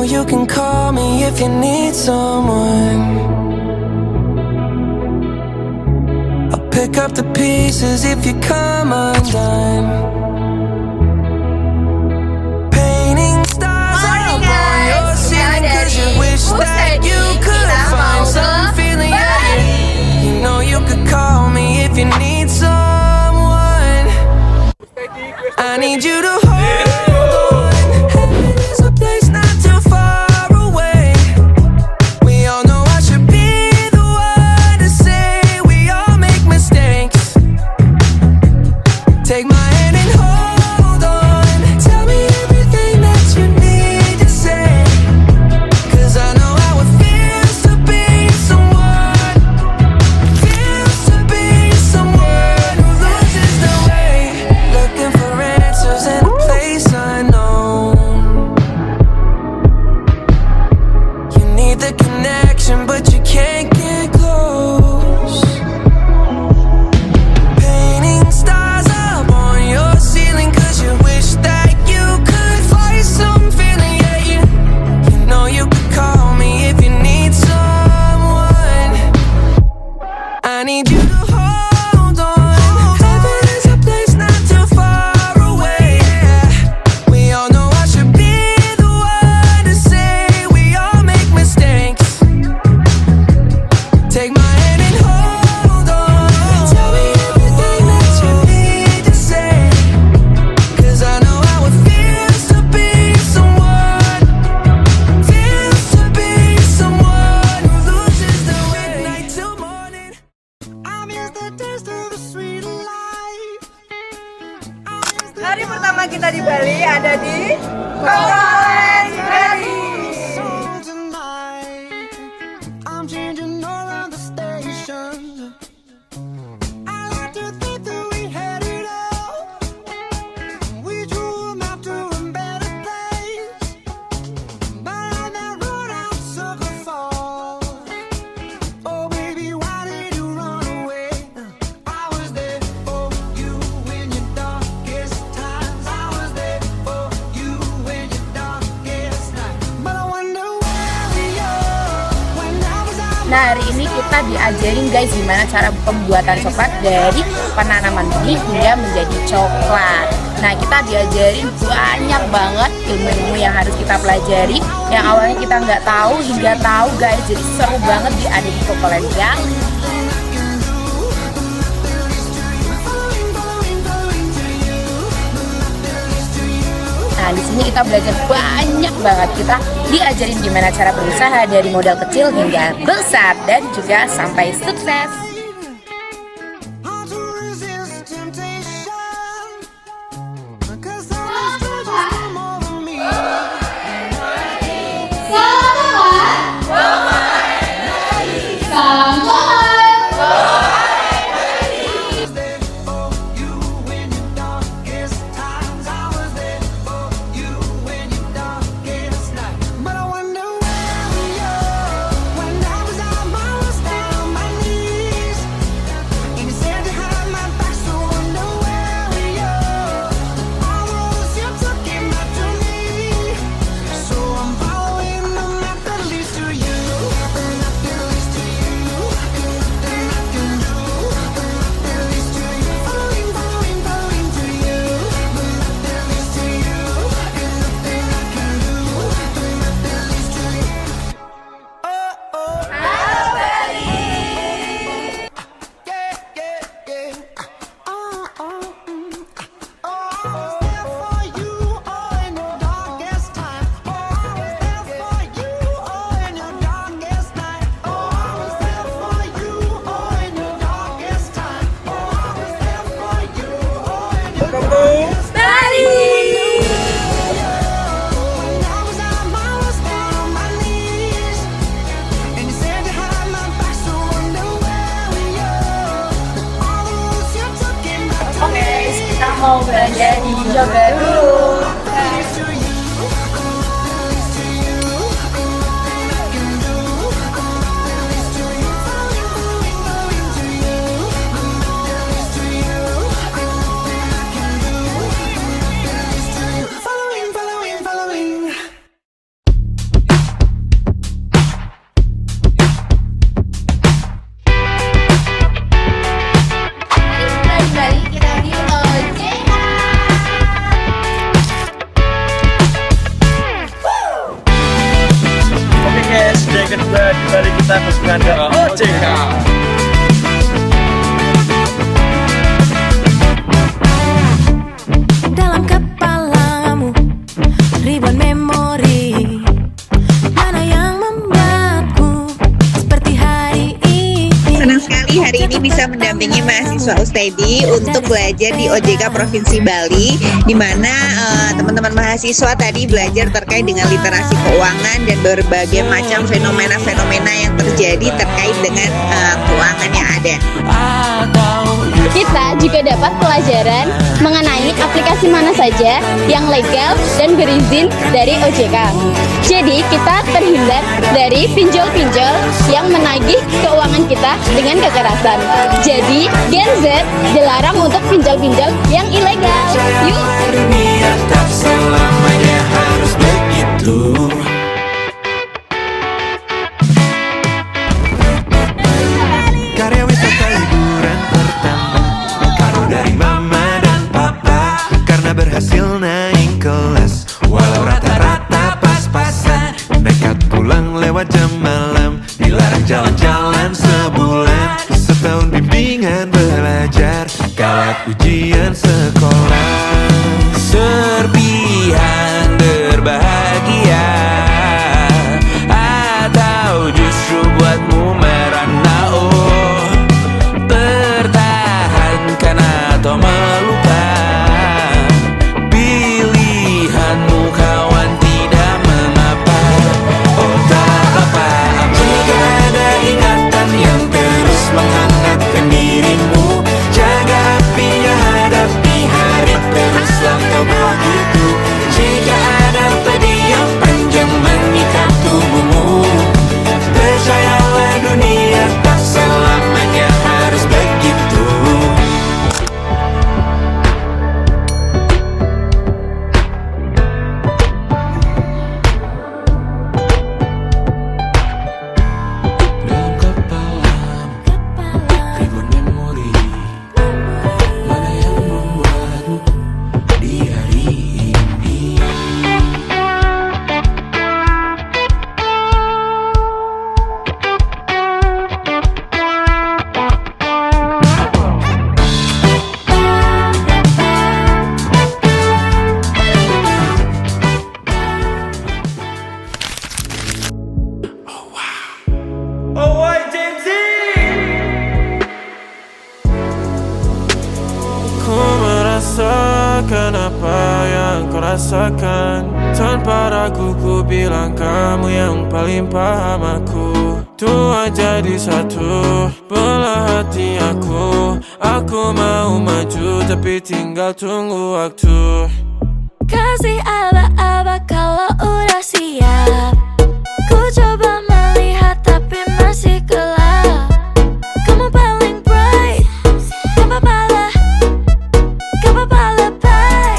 know you can call me if you need someone. I'll pick up the pieces if you come undone. Painting stars up on your ceiling, cause you wish that you could find some feeling. Yeah, you know you could call me if you need someone. I need you to hold on. Heaven is a place not too far away. We all know I should be the one to say we all make mistakes. Take my hand and hold on. Tell me everything that you need to say, cause I know how it feels to be someone. Feels to be someone who loses their way, looking for answers in a place unknown. You need the connection, but you can't get close. Painting stars up on your ceiling, cause you wish that you could find some feeling. Yeah, you know you could call me if you need someone. I need you to hold on. Heaven is a place not too far away. We all know I should be the one to say we all make mistakes. Take my hand and hold on. Tell me everything that you need to say, cause I know how it feels to be someone. Feels to be someone who loses their way night till morning. I miss the taste of the sweet life. Hari pertama kita di Bali ada di Kepulauan Bali. Tonight, I'm changing all of the stations. I like to think that we had it all. We drew a map to a better place, but on that road I'm sucker for. Oh baby, why did you run away? I was there for you in your darkest times. I was there for you in your darkest night. But I wonder where we are when I was out. Nah, hari ini kita diajarin guys gimana cara pembuatan coklat dari penanaman benih hingga menjadi coklat. Nah, kita diajarin banyak banget ilmu-ilmu yang harus kita pelajari, yang awalnya kita nggak tahu hingga tahu guys. Jadi seru banget ada di Cocoland Gang. Nah, di sini kita belajar banyak banget. Kita diajarin gimana cara berusaha dari modal kecil hingga besar dan juga sampai sukses. Hard to resist temptation, 'cause all these dreams come over me. Was there for you in your darkest times. I was there for you in your darkest night. But I wonder where we are when I was out, I was down my knees, and you said you had my back, so I wonder where we are. All those you took it back to me, so I'm following the map that leads to you. The map that leads to you. Nothing I can do. The map that leads to you. Following, following, following to you. The map that leads to you. And nothing I can do. The map that leads to you. Oh, oh. Yeah, yeah, yeah. Oh, oh, oh. I was there for you, oh, in your darkest time. Oh, I was there for you, oh, in your darkest night. Oh, I was there for you, oh, in your darkest time. Oh, I was there for you, oh, in your darkest Bali. when I was out, I was down on my knees, and you said you had my back, so I wonder where we are. All the roads you took in back to Oke, me. kita mau belanja di Jogja dulu. Leads to you. Nothing leads to you. Nothing I can do. Nothing leads to you. Following, following, following to you. Nothing leads to you. Nothing I can do. Nothing leads to you. Following, following, following. pendampingi mahasiswa Ustadi untuk belajar di OJK Provinsi Bali, di mana teman-teman mahasiswa tadi belajar terkait dengan literasi keuangan dan berbagai macam fenomena-fenomena yang terjadi terkait dengan keuangan yang ada. Kita juga dapat pelajaran mengenai aplikasi mana saja yang legal dan berizin dari OJK. Jadi kita terhindar dari pinjol-pinjol yang menagih keuangan kita dengan kekerasan. Jadi Gen Z dilarang untuk pinjol-pinjol yang ilegal. Yuk! Dunia tak selamanya harus begitu. Karya wisata liburan pertama, kado dari mama dan papa, karena berhasil naik kelas walau rata-rata pas-pasan. Nekat pulang lewat jam malam, dilarang jalan-jalan sebulan. Setahun bimbingan belajar, kawat ujian sekolah. Serpihan berbahagia, atau justru buatmu merana? Oh, pertahankan atau melupakan, pilihanmu kawan, tidak mengapa. Oh tak apa, jika ada ingatan yang terus menghangatkan dirimu, jaga apinya, hadapi hari, teruslah kau begitu. Jika ada pedih yang panjang mengikat tubuhmu, percayalah dunia tak selamanya harus begitu. Dalam kepalamu ribuan memori, mana yang membuatmu di hari ini? Oh, why James Z? Ku merasakan apa yang kau rasakan. Tanpa ragu ku bilang kamu yang paling paham aku. Tua jadi satu, belah hati aku. Aku mau maju tapi tinggal tunggu waktu. Kasih aba-aba kalau udah siap. Ku coba melihat tapi masih gelap. Kamu paling bright, gak apa-apa lah, gak apa-apa lebay.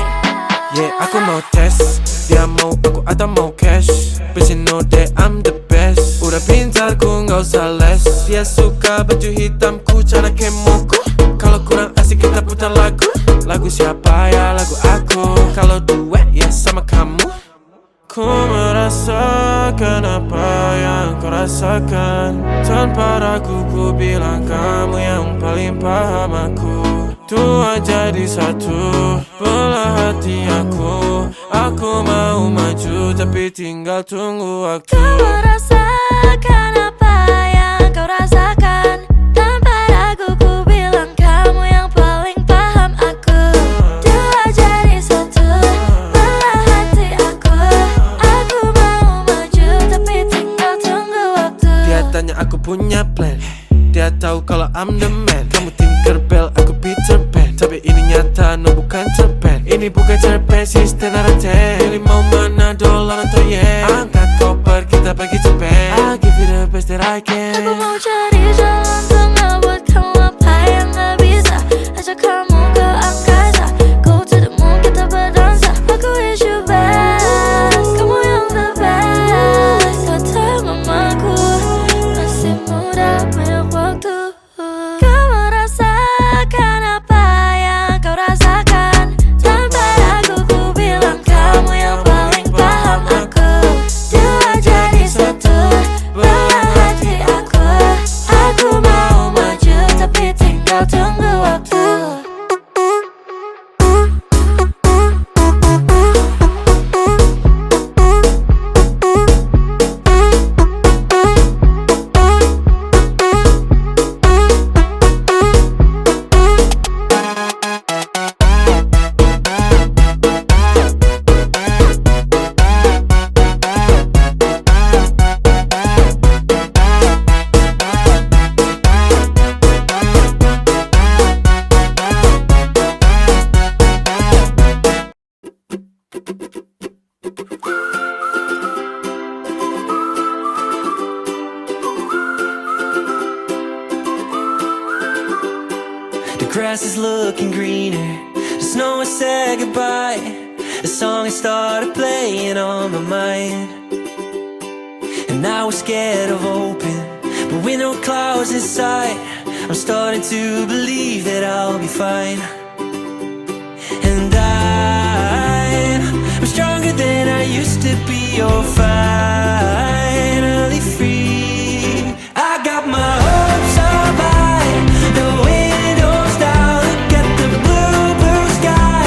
Yeah, aku mau tes, dia mau aku atau mau cash. But you know that I'm the best. Udah pintar ku gak usah les. Dia suka baju hitamku, cara kemoku. Kalau kurang asik kita putar lagu. Lagu siapa ya? Lagu aku. Kalau duet ya sama kamu. Ku merasakan apa yang kau rasakan. Tanpa ragu ku bilang kamu yang paling paham aku. Tua jadi satu, belah hati aku. Aku mau maju tapi tinggal tunggu waktu. Kau merasakan apa yang kau rasakan. Tanpa ragu ku bilang kamu yang paling paham aku. Dua jadi satu, belah hati aku. Aku mau maju tapi tinggal tunggu waktu. Dia tanya aku punya plan, dia tahu kalau I'm the man. Kamu Tinkerbell, aku Peter Pan. Tapi ini nyata, no bukan cerpen. Ini bukan cerpen, sistem naraten. Pilih mau mana, dolar atau yen. Angkat koper, kita pergi Japan. I'll give you the best that I can. Aku mau cari jalan tengah buat kamu apa yang gak bisa. Ajak kamu ke angkasa, go to the moon, kita berdansa. Aku wish you best, kamu yang the best. Kata mamaku, masih muda, banyak waktu. Kau merasakan apa yang kau rasakan. Tanpa ragu ku bilang kamu grass is looking greener, the snow has said goodbye. The song has started playing on my mind, and I was scared of open, but with no clouds in sight, I'm starting to believe that I'll be fine. And I'm stronger than I used to be. You're finally free. I got my hopes up high, the windows down. Look at the blue, blue sky,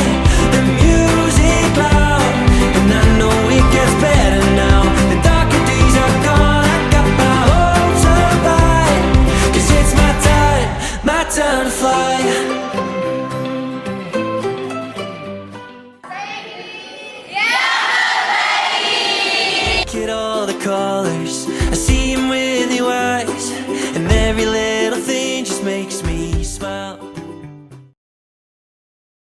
the music loud, and I know it gets better now. The darker days are gone. I got my hopes up high, 'cause it's my time to fly. Look at all the colors, I see 'em with new eyes, and every little